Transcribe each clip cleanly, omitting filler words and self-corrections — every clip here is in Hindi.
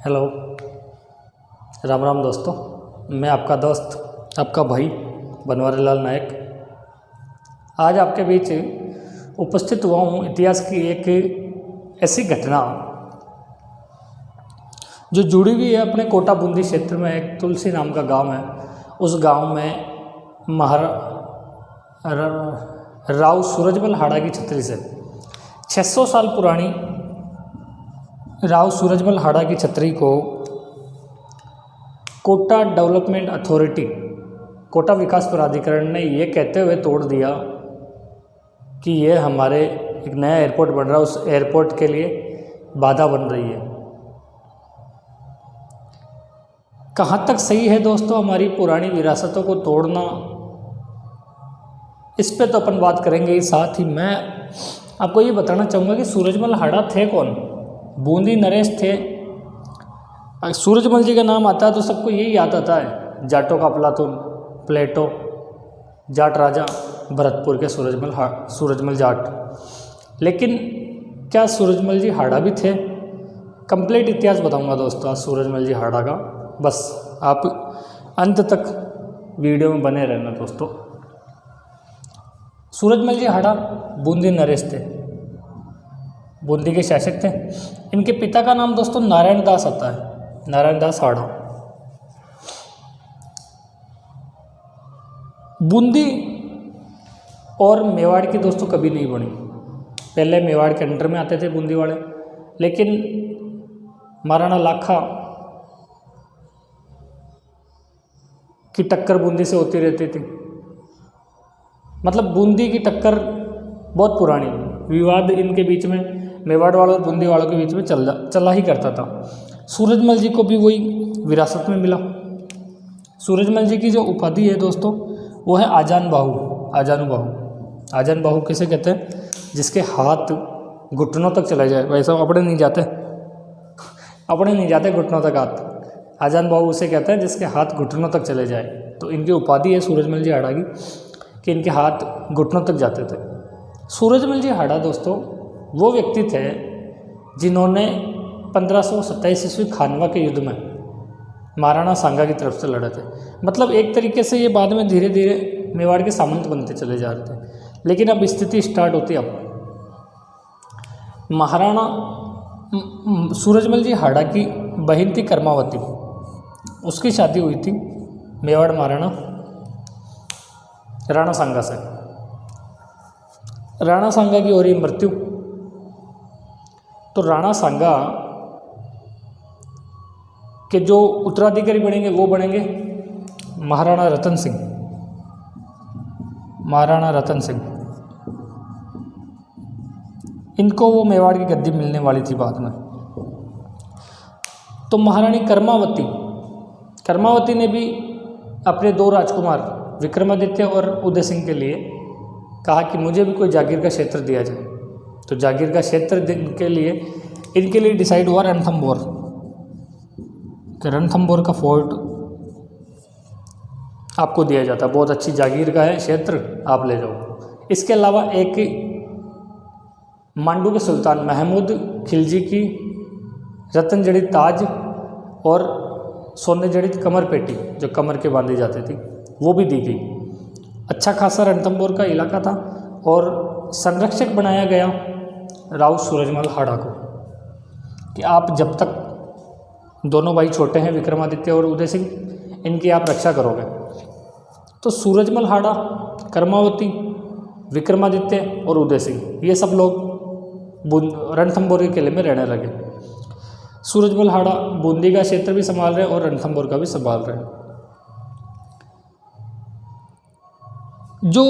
हेलो, राम राम दोस्तों। मैं आपका दोस्त, आपका भाई बनवारी लाल नायक आज आपके बीच उपस्थित हुआ हूँ। इतिहास की एक ऐसी घटना जो जुड़ी हुई है अपने कोटा बूंदी क्षेत्र में। एक तुलसी नाम का गांव है। उस गांव में राव सूरजमल हाड़ा की छतरी से 600 साल पुरानी राव सूरजमल हाड़ा की छतरी को कोटा डेवलपमेंट अथॉरिटी, कोटा विकास प्राधिकरण ने ये कहते हुए तोड़ दिया कि ये हमारे एक नया एयरपोर्ट बन रहा है, उस एयरपोर्ट के लिए बाधा बन रही है। कहाँ तक सही है दोस्तों हमारी पुरानी विरासतों को तोड़ना, इस पे तो अपन बात करेंगे ही। साथ ही मैं आपको ये बताना चाहूँगा कि सूरजमल हाड़ा थे कौन। बूंदी नरेश थे। सूरजमल जी का नाम आता है तो सबको यही याद आता है, जाटों का अफलातून, प्लेटो, जाट राजा भरतपुर के सूरजमल जाट। लेकिन क्या सूरजमल जी हाड़ा भी थे? कंप्लीट इतिहास बताऊंगा दोस्तों आज सूरजमल जी हाड़ा का। बस आप अंत तक वीडियो में बने रहना दोस्तों। सूरजमल जी हाड़ा बूंदी नरेश थे, बूंदी के शासक थे। इनके पिता का नाम दोस्तों नारायण दास आता है, नारायण दास हाड़ा। बूंदी और मेवाड़ की दोस्तों कभी नहीं बनी। पहले मेवाड़ के अंडर में आते थे बूंदी वाले, लेकिन महाराणा लाखा की टक्कर बूंदी से होती रहती थी। मतलब बूंदी की टक्कर बहुत पुरानी, विवाद इनके बीच में, मेवाड़ वालों और बूंदी वालों के बीच में चला ही करता था। सूरजमल जी को भी वही विरासत में मिला। सूरजमल जी की जो उपाधि है दोस्तों वो है आजान बाहू, आजानू बाहू। आजान बाहू किसे कहते हैं? जिसके हाथ घुटनों तक चले जाए। वैसे अपने नहीं जाते घुटनों तक हाथ। आजान बाहू उसे कहते हैं जिसके हाथ घुटनों तक चले जाए। तो इनकी उपाधि है सूरजमल जी हाड़ा की कि इनके हाथ घुटनों तक जाते थे। सूरजमल जी हाड़ा दोस्तों वो व्यक्ति थे जिन्होंने 1527 ईस्वी खानवा के युद्ध में महाराणा सांगा की तरफ से लड़े थे। मतलब एक तरीके से ये बाद में धीरे धीरे मेवाड़ के सामंत बनते चले जा रहे थे। लेकिन अब स्थिति स्टार्ट होती है। अब महाराणा सूरजमल जी हाड़ा की बहन थी कर्मावती, उसकी शादी हुई थी मेवाड़ महाराणा राणा सांगा से। राणा सांगा की हो रही मृत्यु, तो राणा सांगा के जो उत्तराधिकारी बनेंगे वो बनेंगे महाराणा रतन सिंह। महाराणा रतन सिंह इनको वो मेवाड़ की गद्दी मिलने वाली थी बाद में। तो महारानी कर्मावती ने भी अपने दो राजकुमार विक्रमादित्य और उदय सिंह के लिए कहा कि मुझे भी कोई जागीर का क्षेत्र दिया जाए। तो जागीर का क्षेत्र इनके लिए डिसाइड हुआ रणथंभौर, कि रणथंभौर का फोर्ट आपको दिया जाता, बहुत अच्छी जागीर का है क्षेत्र, आप ले जाओ। इसके अलावा एक मांडू के सुल्तान महमूद खिलजी की रतन जड़ित ताज और सोने जड़ित कमर पेटी जो कमर के बांधी जाती थी वो भी दी गई। अच्छा खासा रणथंभौर का इलाका था और संरक्षक बनाया गया राव सूरजमल हाड़ा को कि आप जब तक दोनों भाई छोटे हैं विक्रमादित्य और उदय सिंह, इनकी आप रक्षा करोगे। तो सूरजमल हाड़ा, कर्मावती, विक्रमादित्य और उदय सिंह ये सब लोग रणथंभौर के किले में रहने लगे। सूरजमल हाड़ा बूंदी का क्षेत्र भी संभाल रहे और रणथंभौर का भी संभाल रहे। जो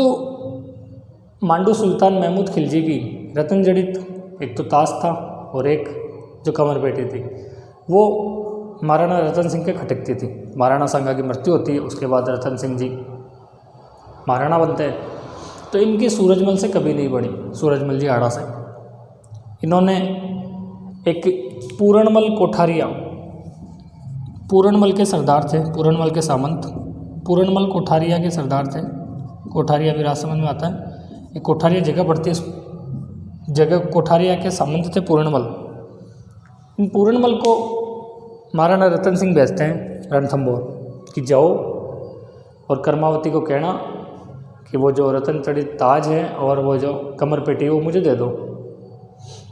मांडू सुल्तान महमूद खिलजी की रतन जड़ित एक तो ताज था और एक जो कमर पेटी थी वो महाराणा रतन सिंह के खटकती थी। महाराणा सांगा की मृत्यु होती है, उसके बाद रतन सिंह जी महाराणा बनते हैं। तो इनकी सूरजमल से कभी नहीं बनी, सूरजमल जी हाड़ा से। इन्होंने एक पूरणमल कोठारिया, पूरणमल के सरदार थे, पूरणमल के सामंत, पूरणमल कोठारिया के सरदार थे। कोठारिया भी राजसमंद में आता है। एक कोठारिया जगह पड़ती है, जगह कोठारिया के सामंत थे पूरणमल। इन पूरणमल को महाराणा रतन सिंह भेजते हैं रणथंभौर कि जाओ और कर्मावती को कहना कि वो जो रतन चढ़ित ताज है और वो जो कमर पेटी है वो मुझे दे दो।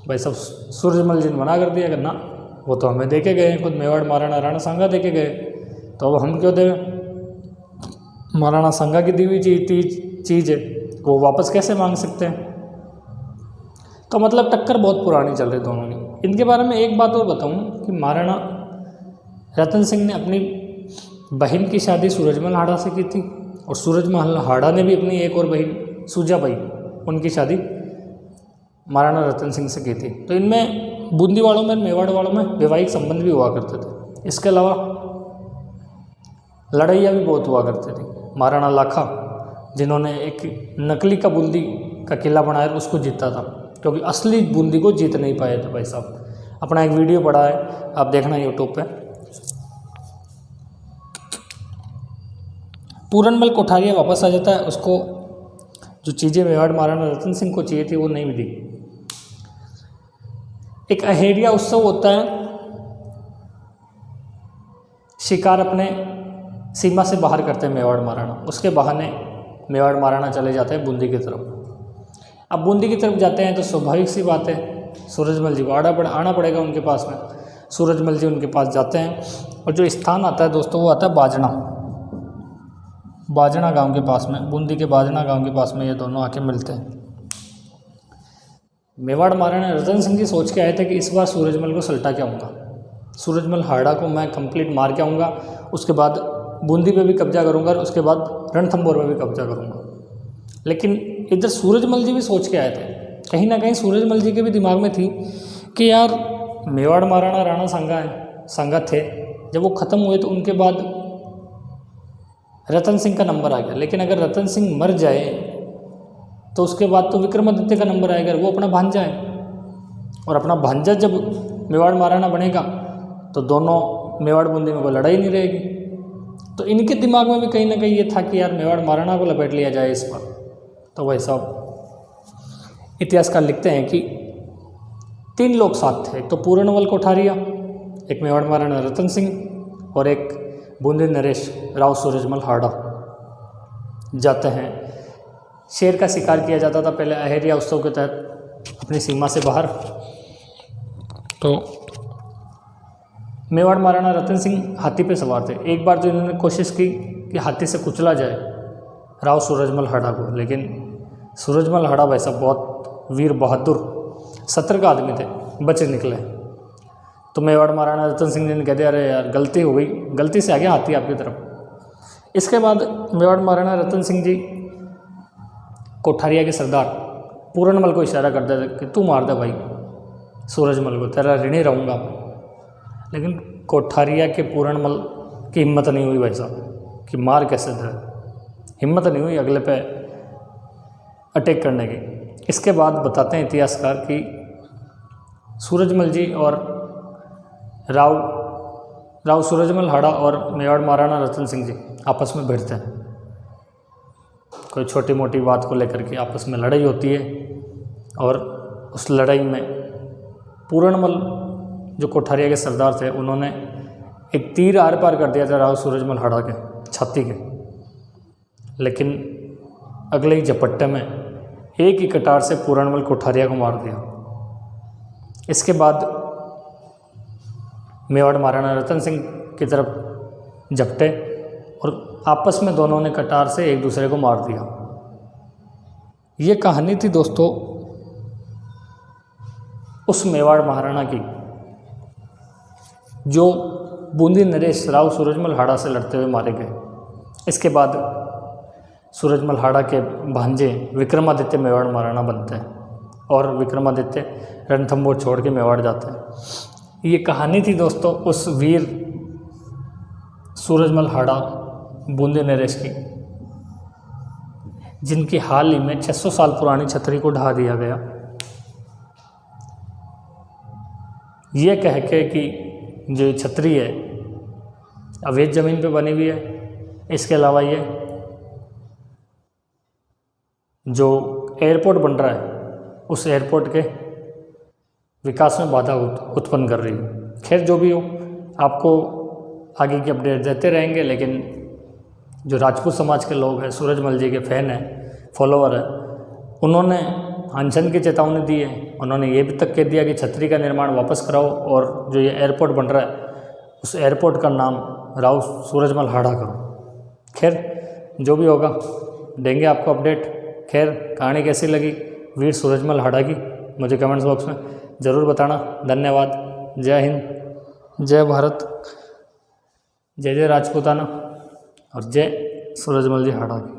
भाई सब सूरजमल जी ने मना कर दिया कि ना, वो तो हमें दे के गए हैं, खुद मेवाड़ महाराणा राणा सांगा दे के गए, तो अब हम क्यों दें? महाराणा सांगा की दी हुई चीज़ है, वो वापस कैसे मांग सकते हैं? तो मतलब टक्कर बहुत पुरानी चल रही दोनों की। इनके बारे में एक बात और बताऊं कि महाराणा रतन सिंह ने अपनी बहन की शादी सूरजमल हाड़ा से की थी और सूरजमल हाड़ा ने भी अपनी एक और बहन सूजाबाई, उनकी शादी महाराणा रतन सिंह से की थी। तो इनमें बूंदी वालों में, मेवाड़ वालों में वैवाहिक संबंध भी हुआ करते थे। इसके अलावा लड़ाइयाँ भी बहुत हुआ करती थी। महाराणा लाखा, जिन्होंने एक नकली का बूंदी का किला बनाया उसको जीता था, क्योंकि असली बूंदी को जीत नहीं पाए थे भाई साहब। अपना एक वीडियो पड़ा है, आप देखना यूट्यूब पे। पूरनमल कोठारिया वापस आ जाता है, उसको जो चीज़ें मेवाड़ महाराणा रतन सिंह को चाहिए थी वो नहीं मिली। एक अहेरिया उत्सव होता है, शिकार अपने सीमा से बाहर करते हैं मेवाड़ महाराणा, उसके बहाने मेवाड़ महाराणा चले जाते हैं बूंदी की तरफ। अब बूंदी की तरफ जाते हैं तो स्वाभाविक सी बात है सूरजमल जी को आना पड़ेगा उनके पास में। सूरजमल जी उनके पास जाते हैं और जो स्थान आता है दोस्तों वो आता है बाजना गांव के पास में, बूंदी के बाजना गांव के पास में ये दोनों आके मिलते हैं। मेवाड़ महाराणा रतन सिंह जी सोच के आए थे कि इस बार सूरजमल को सल्टा के आऊँगा, सूरजमल हाड़ा को मैं कंप्लीट मार के आऊँगा, उसके बाद बूंदी पे भी कब्जा करूँगा और उसके बाद रणथंभौर में भी कब्जा करूँगा। लेकिन इधर सूरजमल जी भी सोच के आए थे, कहीं ना कहीं सूरजमल जी के भी दिमाग में थी कि यार मेवाड़ महाराणा राणा सांगा थे, जब वो ख़त्म हुए तो उनके बाद रतन सिंह का नंबर आ गया। लेकिन अगर रतन सिंह मर जाए तो उसके बाद तो विक्रमादित्य का नंबर आएगा, वो अपना भांजा है, और अपना भांजा जब मेवाड़ महाराणा बनेगा तो दोनों मेवाड़ बूंदी में कोई लड़ाई नहीं रहेगी। तो इनके दिमाग में भी कहीं ना कहीं ये था कि यार मेवाड़ महाराणा को लपेट लिया जाए इस बार। तो भाई साहब इतिहासकार लिखते हैं कि 3 लोग साथ थे, एक तो पूरनमल कोठारिया, एक मेवाड़ महाराणा रतन सिंह और एक बूंदी नरेश राव सूरजमल हाड़ा जाते हैं। शेर का शिकार किया जाता था पहले अहेरिया उत्सव के तहत अपनी सीमा से बाहर। तो मेवाड़ महाराणा रतन सिंह हाथी पे सवार थे। एक बार तो इन्होंने कोशिश की कि हाथी से कुचला जाए राव सूरजमल हाड़ा को, लेकिन सूरजमल हाड़ा भाई साहब बहुत वीर बहादुर सतर्क आदमी थे, बचे निकले। तो मेवाड़ महाराणा रतन सिंह ने कह दिया अरे यार गलती हो गई, गलती से आ गया हाथी आपकी तरफ। इसके बाद मेवाड़ महाराणा रतन सिंह जी कोठारिया के सरदार पूरनमल को इशारा कर देते कि तू मार दे भाई सूरजमल को, तेरा ऋणी रहूँगा। लेकिन कोठारिया के पूरनमल की हिम्मत नहीं हुई भाई साहब कि मार कैसे दे, हिम्मत नहीं हुई अगले पे अटैक करने की। इसके बाद बताते हैं इतिहासकार कि सूरजमल जी और राव सूरजमल हाड़ा और मेवाड़ महाराणा रतन सिंह जी आपस में भिड़ते हैं। कोई छोटी मोटी बात को लेकर के आपस में लड़ाई होती है और उस लड़ाई में पूरनमल जो कोठारिया के सरदार थे उन्होंने एक तीर आर पार कर दिया था राव सूरजमल हाड़ा के छाती के, लेकिन अगले ही झपट्टे में एक ही कटार से पूरनमल कोठारिया को मार दिया। इसके बाद मेवाड़ महाराणा रतन सिंह की तरफ झपटे और आपस में दोनों ने कटार से एक दूसरे को मार दिया। ये कहानी थी दोस्तों उस मेवाड़ महाराणा की जो बूंदी नरेश राव सूरजमल हाड़ा से लड़ते हुए मारे गए। इसके बाद सूरजमल हाड़ा के भांजे विक्रमादित्य मेवाड़ महाराणा बनते हैं और विक्रमादित्य रणथंभौर छोड़ के मेवाड़ जाते हैं। ये कहानी थी दोस्तों उस वीर सूरजमल हाड़ा बूंदी नरेश की, जिनकी हाल ही में 600 साल पुरानी छतरी को ढहा दिया गया, ये कह के कि जो छतरी है अवैध ज़मीन पे बनी हुई है। इसके अलावा ये जो एयरपोर्ट बन रहा है उस एयरपोर्ट के विकास में बाधा उत्पन्न कर रही है। खैर जो भी हो, आपको आगे की अपडेट देते रहेंगे। लेकिन जो राजपूत समाज के लोग हैं, सूरजमल जी के फ़ैन हैं, फॉलोवर हैं, उन्होंने अनशन की चेतावनी दी है। उन्होंने ये भी तक कह दिया कि छतरी का निर्माण वापस कराओ और जो ये एयरपोर्ट बन रहा है उस एयरपोर्ट का नाम राव सूरजमल हाड़ा करो। खैर जो भी होगा देंगे आपको अपडेट। खैर कहानी कैसी लगी वीर सूरजमल हाड़ा की मुझे कमेंट्स बॉक्स में ज़रूर बताना। धन्यवाद। जय हिंद, जय भारत, जय जय राजपूताना और जय सूरजमल जी हाड़ा की।